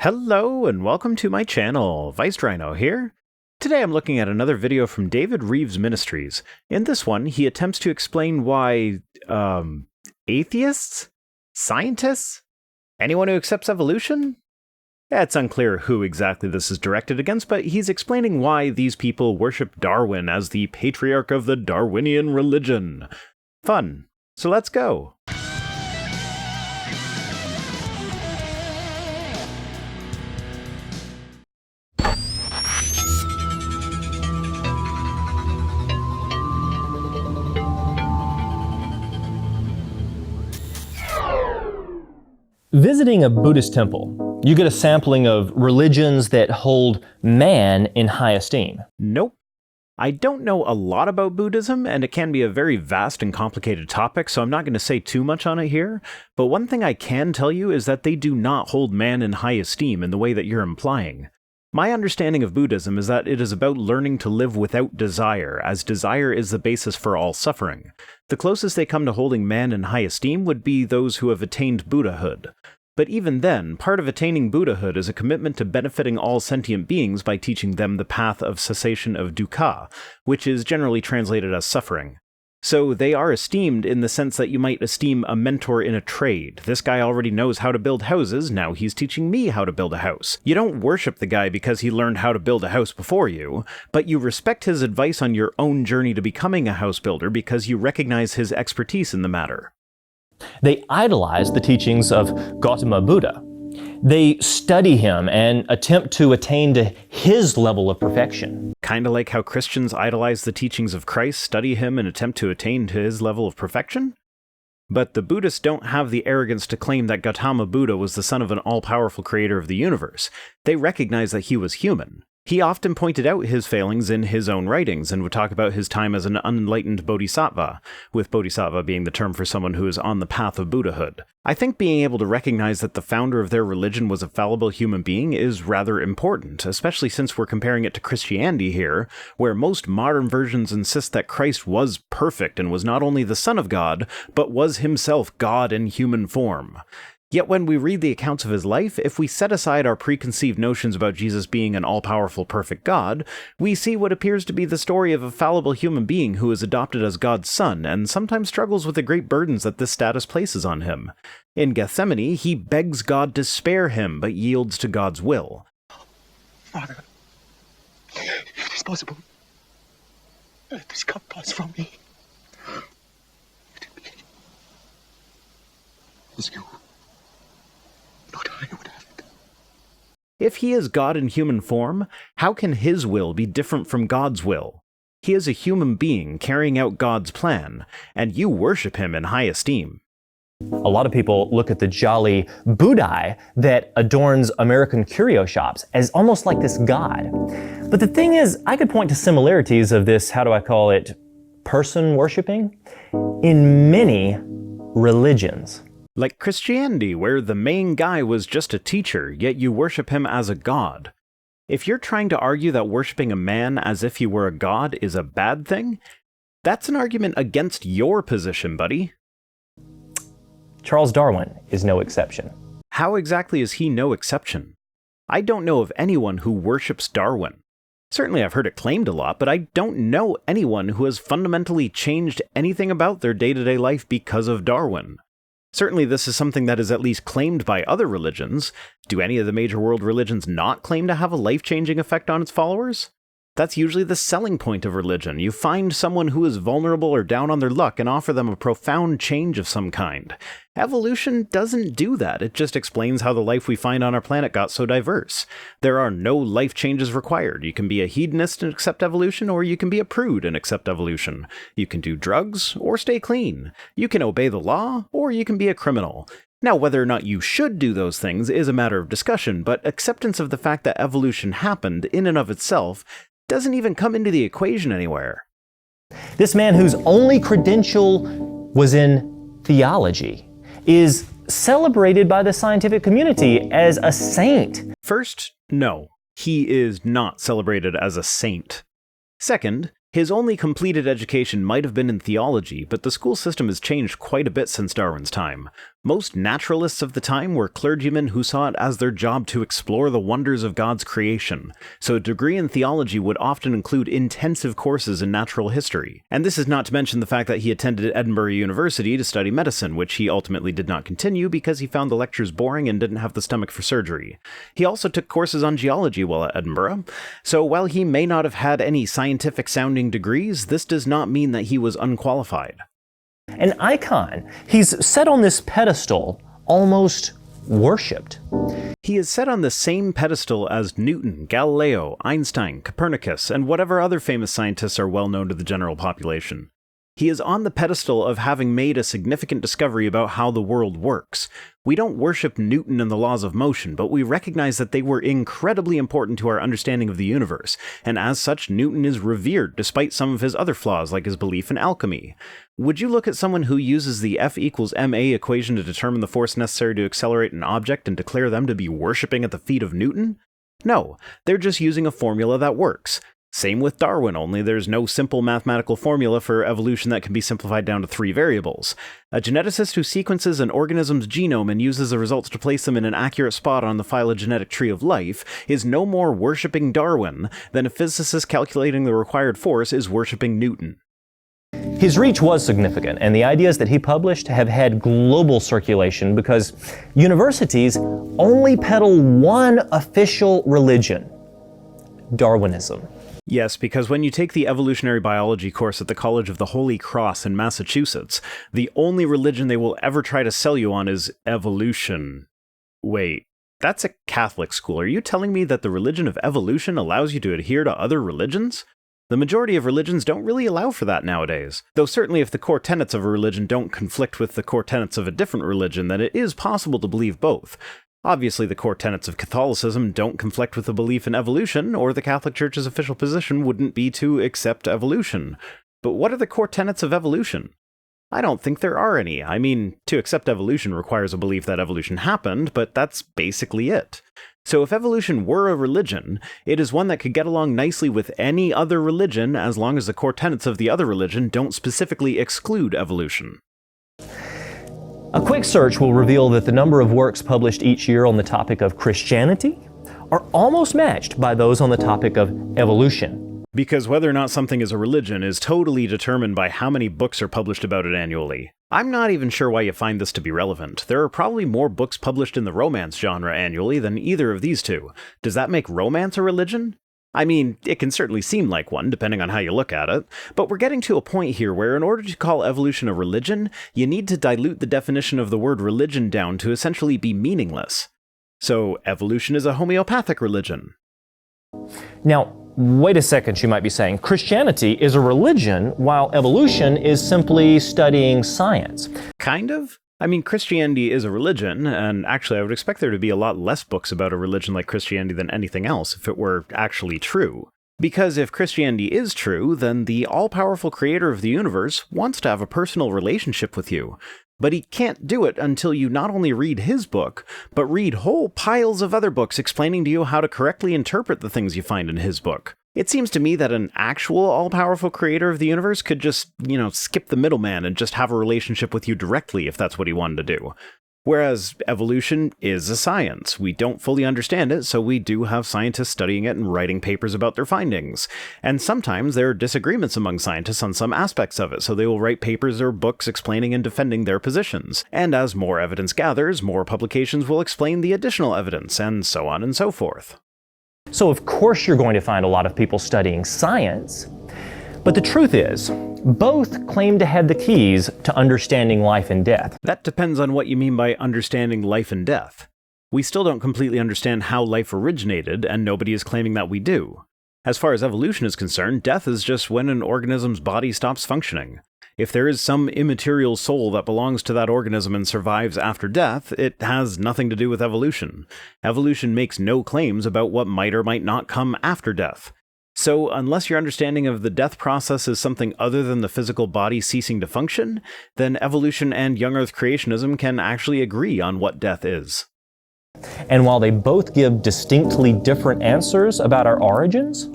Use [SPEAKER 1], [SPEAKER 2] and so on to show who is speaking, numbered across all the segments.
[SPEAKER 1] Hello and welcome to my channel, Rhino here. Today I'm looking at another video from David Rives Ministries. In this one, he attempts to explain why, atheists? Scientists? Anyone who accepts evolution? Yeah, it's unclear who exactly this is directed against, but he's explaining why these people worship Darwin as the patriarch of the Darwinian religion. Fun. So let's go.
[SPEAKER 2] Visiting a Buddhist temple, you get a sampling of religions that hold man in high esteem.
[SPEAKER 1] Nope. I don't know a lot about Buddhism, and it can be a very vast and complicated topic, so I'm not going to say too much on it here, but one thing I can tell you is that they do not hold man in high esteem in the way that you're implying. My understanding of Buddhism is that it is about learning to live without desire, as desire is the basis for all suffering. The closest they come to holding man in high esteem would be those who have attained Buddhahood. But even then, part of attaining Buddhahood is a commitment to benefiting all sentient beings by teaching them the path of cessation of dukkha, which is generally translated as suffering. So they are esteemed in the sense that you might esteem a mentor in a trade. This guy already knows how to build houses, now he's teaching me how to build a house. You don't worship the guy because he learned how to build a house before you, but you respect his advice on your own journey to becoming a house builder because you recognize his expertise in the matter.
[SPEAKER 2] They idolize the teachings of Gautama Buddha. They study him and attempt to attain to his level of perfection.
[SPEAKER 1] Kinda like how Christians idolize the teachings of Christ, study him, and attempt to attain to his level of perfection? But the Buddhists don't have the arrogance to claim that Gautama Buddha was the son of an all-powerful creator of the universe. They recognize that he was human. He often pointed out his failings in his own writings and would talk about his time as an unenlightened bodhisattva, with bodhisattva being the term for someone who is on the path of Buddhahood. I think being able to recognize that the founder of their religion was a fallible human being is rather important, especially since we're comparing it to Christianity here, where most modern versions insist that Christ was perfect and was not only the Son of God, but was himself God in human form. Yet when we read the accounts of his life, if we set aside our preconceived notions about Jesus being an all-powerful perfect God, we see what appears to be the story of a fallible human being who is adopted as God's son and sometimes struggles with the great burdens that this status places on him. In Gethsemane, he begs God to spare him, but yields to God's will.
[SPEAKER 3] Father, if it is possible, let this cup pass from me. Let it be as you.
[SPEAKER 1] If he is God in human form, how can his will be different from God's will? He is a human being carrying out God's plan, and you worship him in high esteem.
[SPEAKER 2] A lot of people look at the jolly Buddha that adorns American curio shops as almost like this god. But the thing is, I could point to similarities of this, person worshipping in many religions.
[SPEAKER 1] Like Christianity, where the main guy was just a teacher, yet you worship him as a god. If you're trying to argue that worshiping a man as if he were a god is a bad thing, that's an argument against your position, buddy.
[SPEAKER 2] Charles Darwin is no exception.
[SPEAKER 1] How exactly is he no exception? I don't know of anyone who worships Darwin. Certainly I've heard it claimed a lot, but I don't know anyone who has fundamentally changed anything about their day-to-day life because of Darwin. Certainly this is something that is at least claimed by other religions. Do any of the major world religions not claim to have a life-changing effect on its followers? That's usually the selling point of religion. You find someone who is vulnerable or down on their luck and offer them a profound change of some kind. Evolution doesn't do that. It just explains how the life we find on our planet got so diverse. There are no life changes required. You can be a hedonist and accept evolution, or you can be a prude and accept evolution. You can do drugs or stay clean. You can obey the law, or you can be a criminal. Now, whether or not you should do those things is a matter of discussion, but acceptance of the fact that evolution happened in and of itself doesn't even come into the equation anywhere.
[SPEAKER 2] This man whose only credential was in theology is celebrated by the scientific community as a saint.
[SPEAKER 1] First, no, he is not celebrated as a saint. Second, his only completed education might have been in theology, but the school system has changed quite a bit since Darwin's time. Most naturalists of the time were clergymen who saw it as their job to explore the wonders of God's creation, so a degree in theology would often include intensive courses in natural history. And this is not to mention the fact that he attended Edinburgh University to study medicine, which he ultimately did not continue because he found the lectures boring and didn't have the stomach for surgery. He also took courses on geology while at Edinburgh, so while he may not have had any scientific-sounding degrees, this does not mean that he was unqualified.
[SPEAKER 2] An icon. He's set on this pedestal, almost worshipped.
[SPEAKER 1] He is set on the same pedestal as Newton, Galileo, Einstein, Copernicus, and whatever other famous scientists are well known to the general population. He is on the pedestal of having made a significant discovery about how the world works. We don't worship Newton and the laws of motion, but we recognize that they were incredibly important to our understanding of the universe, and as such, Newton is revered despite some of his other flaws, like his belief in alchemy. Would you look at someone who uses the F equals ma equation to determine the force necessary to accelerate an object and declare them to be worshipping at the feet of Newton? No, they're just using a formula that works. Same with Darwin, only there's no simple mathematical formula for evolution that can be simplified down to 3 variables. A geneticist who sequences an organism's genome and uses the results to place them in an accurate spot on the phylogenetic tree of life is no more worshipping Darwin than a physicist calculating the required force is worshipping Newton.
[SPEAKER 2] His reach was significant, and the ideas that he published have had global circulation because universities only peddle one official religion: Darwinism.
[SPEAKER 1] Yes, because when you take the evolutionary biology course at the College of the Holy Cross in Massachusetts, the only religion they will ever try to sell you on is evolution. Wait, that's a Catholic school. Are you telling me that the religion of evolution allows you to adhere to other religions? The majority of religions don't really allow for that nowadays. Though certainly if the core tenets of a religion don't conflict with the core tenets of a different religion, then it is possible to believe both. Obviously, the core tenets of Catholicism don't conflict with the belief in evolution, or the Catholic Church's official position wouldn't be to accept evolution. But what are the core tenets of evolution? I don't think there are any. I mean, to accept evolution requires a belief that evolution happened, but that's basically it. So if evolution were a religion, it is one that could get along nicely with any other religion as long as the core tenets of the other religion don't specifically exclude evolution.
[SPEAKER 2] A quick search will reveal that the number of works published each year on the topic of Christianity are almost matched by those on the topic of evolution.
[SPEAKER 1] Because whether or not something is a religion is totally determined by how many books are published about it annually. I'm not even sure why you find this to be relevant. There are probably more books published in the romance genre annually than either of these two. Does that make romance a religion? I mean, it can certainly seem like one, depending on how you look at it, but we're getting to a point here where in order to call evolution a religion, you need to dilute the definition of the word religion down to essentially be meaningless. So, evolution is a homeopathic religion.
[SPEAKER 2] Now, wait a second, you might be saying. Christianity is a religion, while evolution is simply studying science.
[SPEAKER 1] Kind of? I mean, Christianity is a religion, and actually I would expect there to be a lot less books about a religion like Christianity than anything else if it were actually true. Because if Christianity is true, then the all-powerful creator of the universe wants to have a personal relationship with you. But he can't do it until you not only read his book, but read whole piles of other books explaining to you how to correctly interpret the things you find in his book. It seems to me that an actual all-powerful creator of the universe could just, skip the middleman and just have a relationship with you directly if that's what he wanted to do. Whereas evolution is a science. We don't fully understand it, so we do have scientists studying it and writing papers about their findings. And sometimes there are disagreements among scientists on some aspects of it, so they will write papers or books explaining and defending their positions. And as more evidence gathers, more publications will explain the additional evidence, and so on and so forth.
[SPEAKER 2] So of course you're going to find a lot of people studying science, but the truth is, both claim to have the keys to understanding life and death.
[SPEAKER 1] That depends on what you mean by understanding life and death. We still don't completely understand how life originated, and nobody is claiming that we do. As far as evolution is concerned, death is just when an organism's body stops functioning. If there is some immaterial soul that belongs to that organism and survives after death, it has nothing to do with evolution. Evolution makes no claims about what might or might not come after death. So, unless your understanding of the death process is something other than the physical body ceasing to function, then evolution and young Earth creationism can actually agree on what death is.
[SPEAKER 2] And while they both give distinctly different answers about our origins,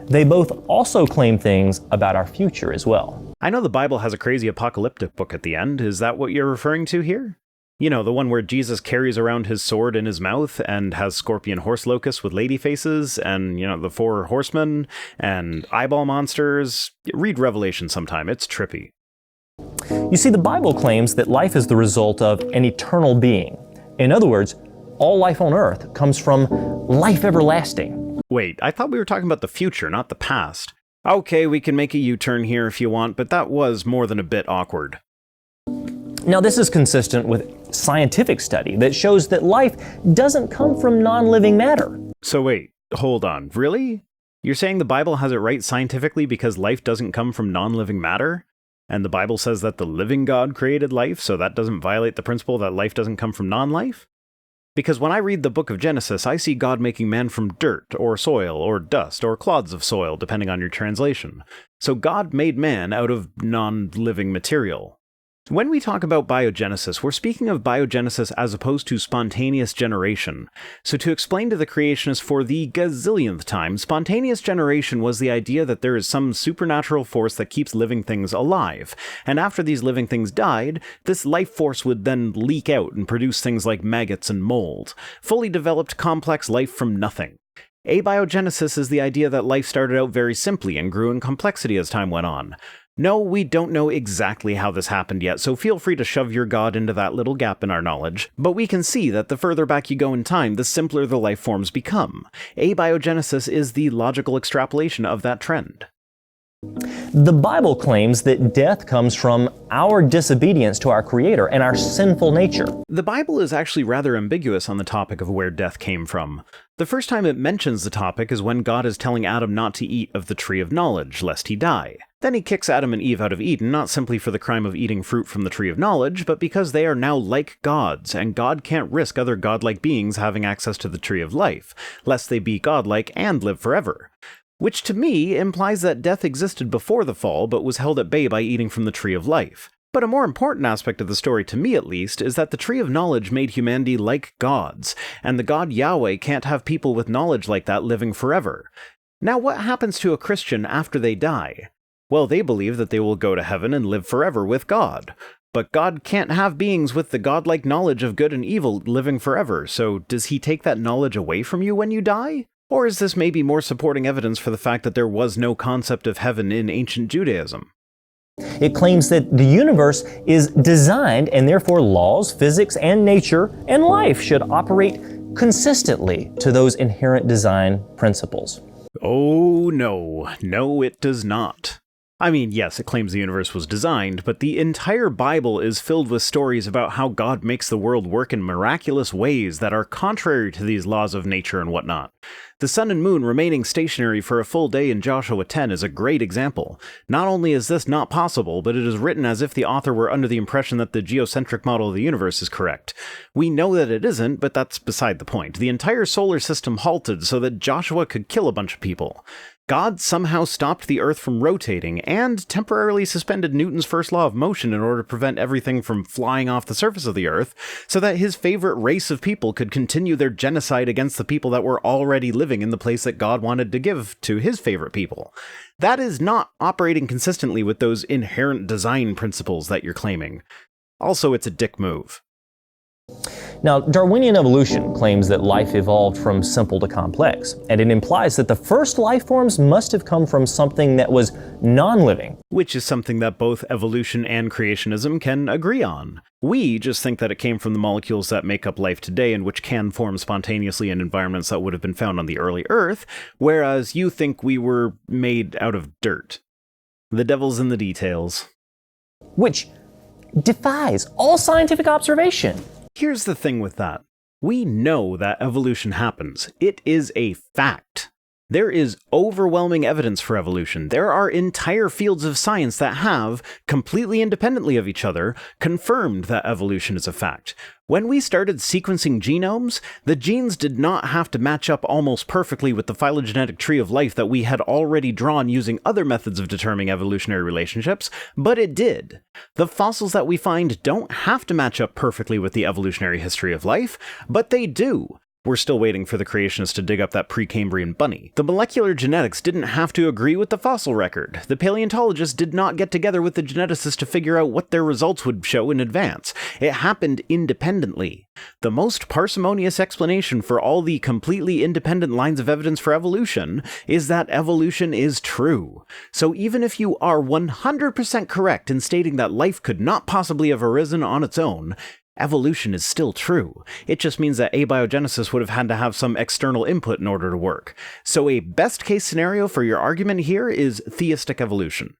[SPEAKER 2] they both also claim things about our future as well.
[SPEAKER 1] I know the Bible has a crazy apocalyptic book at the end. Is that what you're referring to here? You know, the one where Jesus carries around his sword in his mouth and has scorpion horse locusts with lady faces and, the 4 horsemen and eyeball monsters. Read Revelation sometime. It's trippy.
[SPEAKER 2] You see, the Bible claims that life is the result of an eternal being. In other words, all life on earth comes from life everlasting.
[SPEAKER 1] Wait, I thought we were talking about the future, not the past. Okay, we can make a U-turn here if you want, but that was more than a bit awkward.
[SPEAKER 2] Now, this is consistent with scientific study that shows that life doesn't come from non-living matter.
[SPEAKER 1] So wait, hold on, really? You're saying the Bible has it right scientifically because life doesn't come from non-living matter? And the Bible says that the living God created life, so that doesn't violate the principle that life doesn't come from non-life? Because when I read the book of Genesis, I see God making man from dirt, or soil, or dust, or clods of soil, depending on your translation. So God made man out of non-living material. When we talk about biogenesis, we're speaking of biogenesis as opposed to spontaneous generation. So to explain to the creationists for the gazillionth time, spontaneous generation was the idea that there is some supernatural force that keeps living things alive. And after these living things died, this life force would then leak out and produce things like maggots and mold. Fully developed complex life from nothing. Abiogenesis is the idea that life started out very simply and grew in complexity as time went on. No, we don't know exactly how this happened yet, so feel free to shove your God into that little gap in our knowledge, but we can see that the further back you go in time, the simpler the life forms become. Abiogenesis is the logical extrapolation of that trend.
[SPEAKER 2] The Bible claims that death comes from our disobedience to our Creator and our sinful nature.
[SPEAKER 1] The Bible is actually rather ambiguous on the topic of where death came from. The first time it mentions the topic is when God is telling Adam not to eat of the tree of knowledge, lest he die. Then he kicks Adam and Eve out of Eden, not simply for the crime of eating fruit from the tree of knowledge, but because they are now like gods, and God can't risk other godlike beings having access to the tree of life, lest they be godlike and live forever. Which to me implies that death existed before the fall, but was held at bay by eating from the tree of life. But a more important aspect of the story, to me at least, is that the tree of knowledge made humanity like gods, and the God Yahweh can't have people with knowledge like that living forever. Now what happens to a Christian after they die? Well, they believe that they will go to heaven and live forever with God. But God can't have beings with the godlike knowledge of good and evil living forever, so does he take that knowledge away from you when you die? Or is this maybe more supporting evidence for the fact that there was no concept of heaven in ancient Judaism?
[SPEAKER 2] It claims that the universe is designed, and therefore laws, physics, and nature, and life should operate consistently to those inherent design principles.
[SPEAKER 1] Oh no, no it does not. I mean, yes, it claims the universe was designed, but the entire Bible is filled with stories about how God makes the world work in miraculous ways that are contrary to these laws of nature and whatnot. The sun and moon remaining stationary for a full day in Joshua 10 is a great example. Not only is this not possible, but it is written as if the author were under the impression that the geocentric model of the universe is correct. We know that it isn't, but that's beside the point. The entire solar system halted so that Joshua could kill a bunch of people. God somehow stopped the Earth from rotating and temporarily suspended Newton's first law of motion in order to prevent everything from flying off the surface of the Earth, so that his favorite race of people could continue their genocide against the people that were already living in the place that God wanted to give to his favorite people. That is not operating consistently with those inherent design principles that you're claiming. Also, it's a dick move.
[SPEAKER 2] Now, Darwinian evolution claims that life evolved from simple to complex, and it implies that the first life forms must have come from something that was non-living.
[SPEAKER 1] Which is something that both evolution and creationism can agree on. We just think that it came from the molecules that make up life today and which can form spontaneously in environments that would have been found on the early Earth, whereas you think we were made out of dirt. The devil's in the details.
[SPEAKER 2] Which defies all scientific observation.
[SPEAKER 1] Here's the thing with that. We know that evolution happens. It is a fact. There is overwhelming evidence for evolution. There are entire fields of science that have, completely independently of each other, confirmed that evolution is a fact. When we started sequencing genomes, the genes did not have to match up almost perfectly with the phylogenetic tree of life that we had already drawn using other methods of determining evolutionary relationships, but it did. The fossils that we find don't have to match up perfectly with the evolutionary history of life, but they do. We're still waiting for the creationists to dig up that Precambrian bunny. The molecular genetics didn't have to agree with the fossil record. The paleontologists did not get together with the geneticists to figure out what their results would show in advance. It happened independently. The most parsimonious explanation for all the completely independent lines of evidence for evolution is that evolution is true. So even if you are 100% correct in stating that life could not possibly have arisen on its own, evolution is still true. It just means that abiogenesis would have had to have some external input in order to work. So a best case scenario for your argument here is theistic evolution.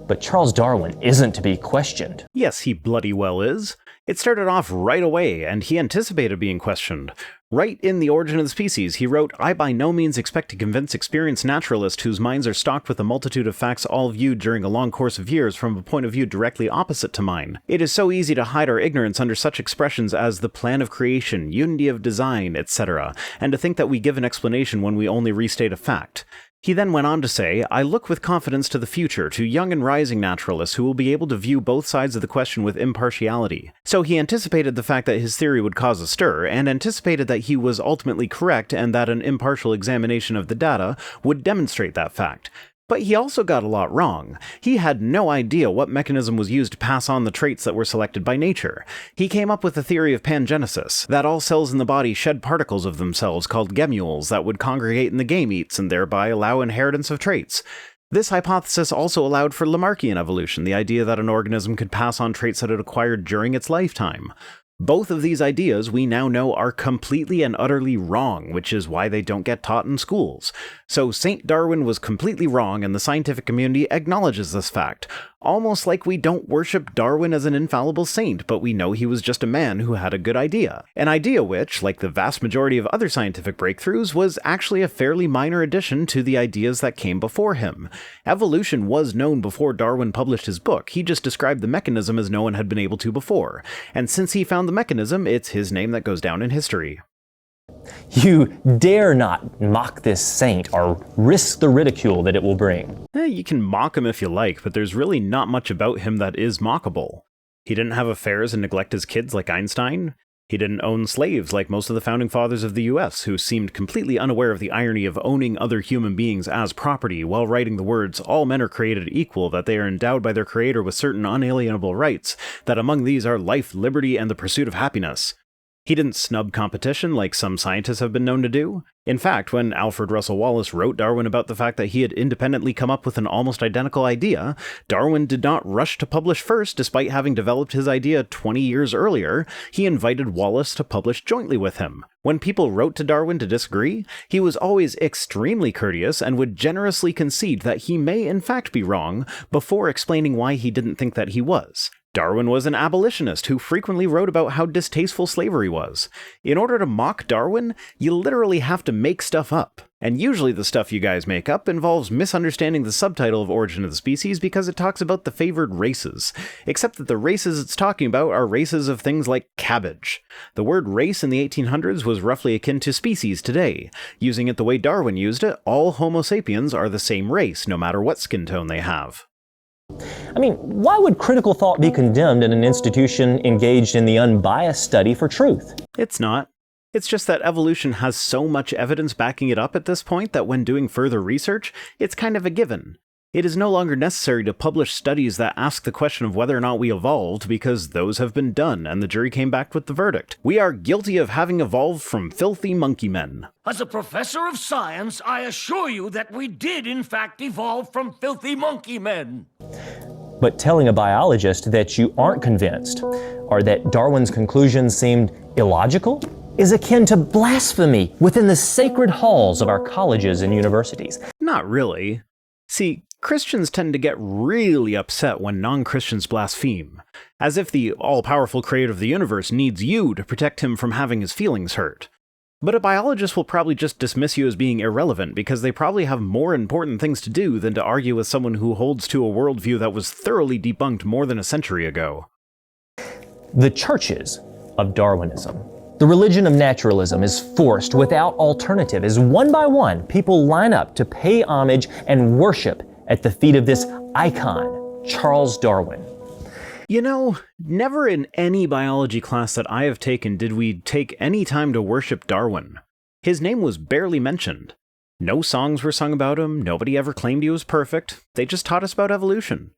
[SPEAKER 2] But Charles Darwin isn't to be questioned.
[SPEAKER 1] Yes, he bloody well is. It started off right away, and he anticipated being questioned. Right in The Origin of the Species, he wrote, "I by no means expect to convince experienced naturalists whose minds are stocked with a multitude of facts all viewed during a long course of years from a point of view directly opposite to mine. It is so easy to hide our ignorance under such expressions as the plan of creation, unity of design, etc., and to think that we give an explanation when we only restate a fact." He then went on to say, "I look with confidence to the future, to young and rising naturalists who will be able to view both sides of the question with impartiality." So he anticipated the fact that his theory would cause a stir, and anticipated that he was ultimately correct and that an impartial examination of the data would demonstrate that fact. But he also got a lot wrong. He had no idea what mechanism was used to pass on the traits that were selected by nature. He came up with the theory of pangenesis, that all cells in the body shed particles of themselves called gemmules that would congregate in the gametes and thereby allow inheritance of traits. This hypothesis also allowed for Lamarckian evolution, the idea that an organism could pass on traits that it acquired during its lifetime. Both of these ideas we now know are completely and utterly wrong, which is why they don't get taught in schools. So St. Darwin was completely wrong, and the scientific community acknowledges this fact. Almost like we don't worship Darwin as an infallible saint, but we know he was just a man who had a good idea. An idea which, like the vast majority of other scientific breakthroughs, was actually a fairly minor addition to the ideas that came before him. Evolution was known before Darwin published his book, he just described the mechanism as no one had been able to before. And since he found the mechanism, it's his name that goes down in history.
[SPEAKER 2] You dare not mock this saint or risk the ridicule that it will bring.
[SPEAKER 1] You can mock him if you like, but there's really not much about him that is mockable. He didn't have affairs and neglect his kids like Einstein. He didn't own slaves like most of the founding fathers of the US, who seemed completely unaware of the irony of owning other human beings as property while writing the words, "All men are created equal, that they are endowed by their creator with certain unalienable rights, that among these are life, liberty, and the pursuit of happiness." He didn't snub competition like some scientists have been known to do. In fact, when Alfred Russel Wallace wrote Darwin about the fact that he had independently come up with an almost identical idea, Darwin did not rush to publish first despite having developed his idea 20 years earlier. He invited Wallace to publish jointly with him. When people wrote to Darwin to disagree, he was always extremely courteous and would generously concede that he may in fact be wrong before explaining why he didn't think that he was. Darwin was an abolitionist who frequently wrote about how distasteful slavery was. In order to mock Darwin, you literally have to make stuff up. And usually the stuff you guys make up involves misunderstanding the subtitle of Origin of the Species because it talks about the favored races. Except that the races it's talking about are races of things like cabbage. The word race in the 1800s was roughly akin to species today. Using it the way Darwin used it, all Homo sapiens are the same race, no matter what skin tone they have.
[SPEAKER 2] I mean, why would critical thought be condemned in an institution engaged in the unbiased study for truth?
[SPEAKER 1] It's not. It's just that evolution has so much evidence backing it up at this point that when doing further research, it's kind of a given. It is no longer necessary to publish studies that ask the question of whether or not we evolved because those have been done and the jury came back with the verdict. We are guilty of having evolved from filthy monkey men.
[SPEAKER 4] As a professor of science, I assure you that we did in fact evolve from filthy monkey men.
[SPEAKER 2] But telling a biologist that you aren't convinced, or that Darwin's conclusions seemed illogical, is akin to blasphemy within the sacred halls of our colleges and universities.
[SPEAKER 1] Not really. See, Christians tend to get really upset when non-Christians blaspheme, as if the all-powerful creator of the universe needs you to protect him from having his feelings hurt. But a biologist will probably just dismiss you as being irrelevant because they probably have more important things to do than to argue with someone who holds to a worldview that was thoroughly debunked more than a century ago.
[SPEAKER 2] The churches of Darwinism. The religion of naturalism is forced without alternative as one by one people line up to pay homage and worship at the feet of this icon, Charles Darwin.
[SPEAKER 1] You know, never in any biology class that I have taken did we take any time to worship Darwin. His name was barely mentioned. No songs were sung about him, nobody ever claimed he was perfect, they just taught us about evolution.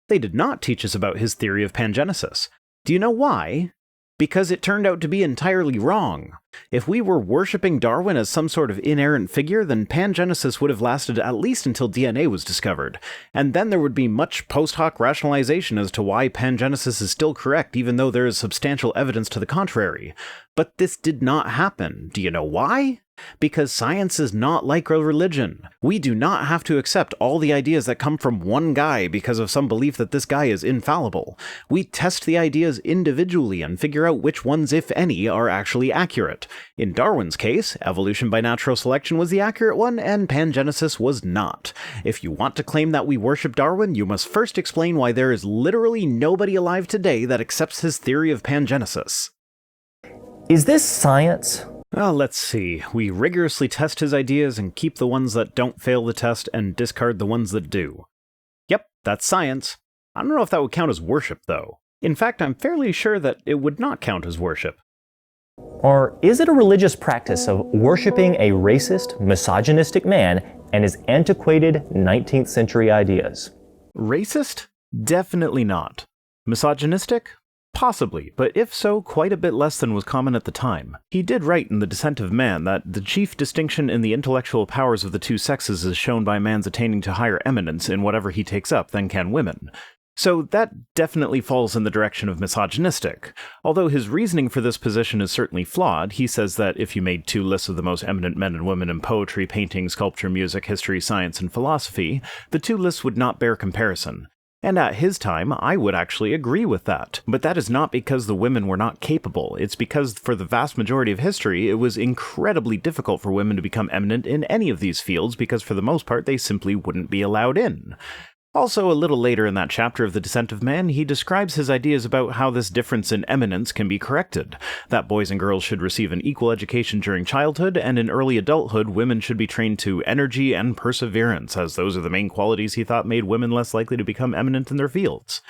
[SPEAKER 1] They did not teach us about his theory of pangenesis. Do you know why? Because it turned out to be entirely wrong. If we were worshipping Darwin as some sort of inerrant figure, then pangenesis would have lasted at least until DNA was discovered, and then there would be much post hoc rationalization as to why pangenesis is still correct even though there is substantial evidence to the contrary. But this did not happen. Do you know why? Because science is not like a religion. We do not have to accept all the ideas that come from one guy because of some belief that this guy is infallible. We test the ideas individually and figure out which ones, if any, are actually accurate. In Darwin's case, evolution by natural selection was the accurate one, and pangenesis was not. If you want to claim that we worship Darwin, you must first explain why there is literally nobody alive today that accepts his theory of pangenesis.
[SPEAKER 2] Is this science?
[SPEAKER 1] Well, let's see. We rigorously test his ideas and keep the ones that don't fail the test and discard the ones that do. Yep, that's science. I don't know if that would count as worship, though. In fact, I'm fairly sure that it would not count as worship.
[SPEAKER 2] Or is it a religious practice of worshiping a racist, misogynistic man and his antiquated 19th century ideas?
[SPEAKER 1] Racist? Definitely not. Misogynistic? Possibly, but if so, quite a bit less than was common at the time. He did write in The Descent of Man that the chief distinction in the intellectual powers of the two sexes is shown by man's attaining to higher eminence in whatever he takes up than can women. So that definitely falls in the direction of misogynistic. Although his reasoning for this position is certainly flawed, he says that if you made two lists of the most eminent men and women in poetry, painting, sculpture, music, history, science, and philosophy, the two lists would not bear comparison. And at his time, I would actually agree with that. But that is not because the women were not capable. It's because for the vast majority of history, it was incredibly difficult for women to become eminent in any of these fields because for the most part, they simply wouldn't be allowed in. Also, a little later in that chapter of The Descent of Man, he describes his ideas about how this difference in eminence can be corrected, that boys and girls should receive an equal education during childhood, and in early adulthood, women should be trained to energy and perseverance, as those are the main qualities he thought made women less likely to become eminent in their fields.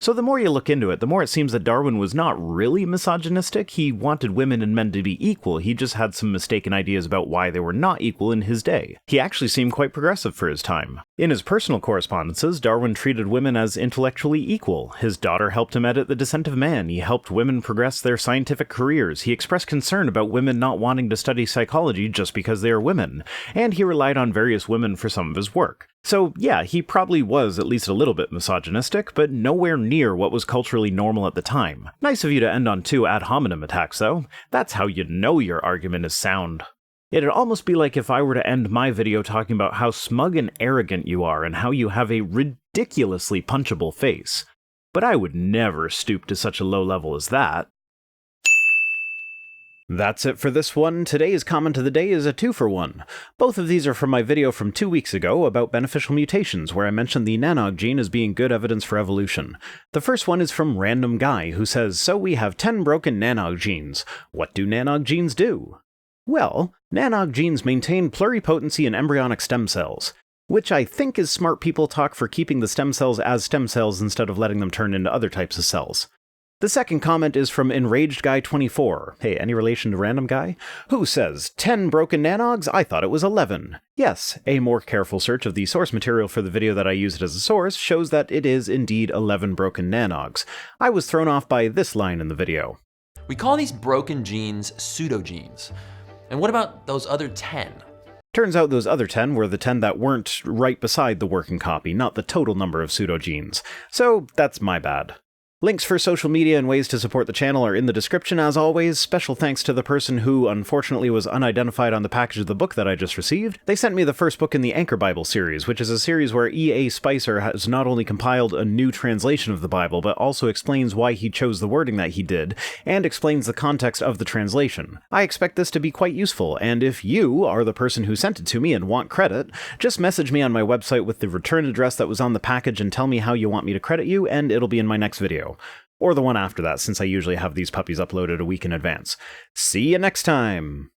[SPEAKER 1] So the more you look into it, the more it seems that Darwin was not really misogynistic. He wanted women and men to be equal, he just had some mistaken ideas about why they were not equal in his day. He actually seemed quite progressive for his time. In his personal correspondences, Darwin treated women as intellectually equal. His daughter helped him edit The Descent of Man, he helped women progress their scientific careers, he expressed concern about women not wanting to study psychology just because they are women, and he relied on various women for some of his work. So yeah, he probably was at least a little bit misogynistic, but nowhere near what was culturally normal at the time. Nice of you to end on 2 ad hominem attacks, though. That's how you know your argument is sound. It'd almost be like if I were to end my video talking about how smug and arrogant you are and how you have a ridiculously punchable face. But I would never stoop to such a low level as that. That's it for this one. Today's comment of the day is a 2-for-1. Both of these are from my video from 2 weeks ago about beneficial mutations, where I mentioned the nanog gene as being good evidence for evolution. The first one is from Random Guy, who says, so we have 10 broken nanog genes. What do nanog genes do? Well, nanog genes maintain pluripotency in embryonic stem cells, which I think is smart people talk for keeping the stem cells as stem cells instead of letting them turn into other types of cells. The second comment is from Enraged Guy 24. Hey, any relation to Random Guy? Who says, 10 broken nanogs? I thought it was 11. Yes, a more careful search of the source material for the video that I used as a source shows that it is indeed 11 broken nanogs. I was thrown off by this line in the video.
[SPEAKER 5] We call these broken genes pseudogenes. And what about those other 10?
[SPEAKER 1] Turns out those other 10 were the 10 that weren't right beside the working copy, not the total number of pseudogenes. So that's my bad. Links for social media and ways to support the channel are in the description as always. Special thanks to the person who unfortunately was unidentified on the package of the book that I just received. They sent me the first book in the Anchor Bible series, which is a series where E.A. Spicer has not only compiled a new translation of the Bible, but also explains why he chose the wording that he did, and explains the context of the translation. I expect this to be quite useful, and if you are the person who sent it to me and want credit, just message me on my website with the return address that was on the package and tell me how you want me to credit you, and it'll be in my next video. Or the one after that, since I usually have these puppies uploaded a week in advance. See you next time!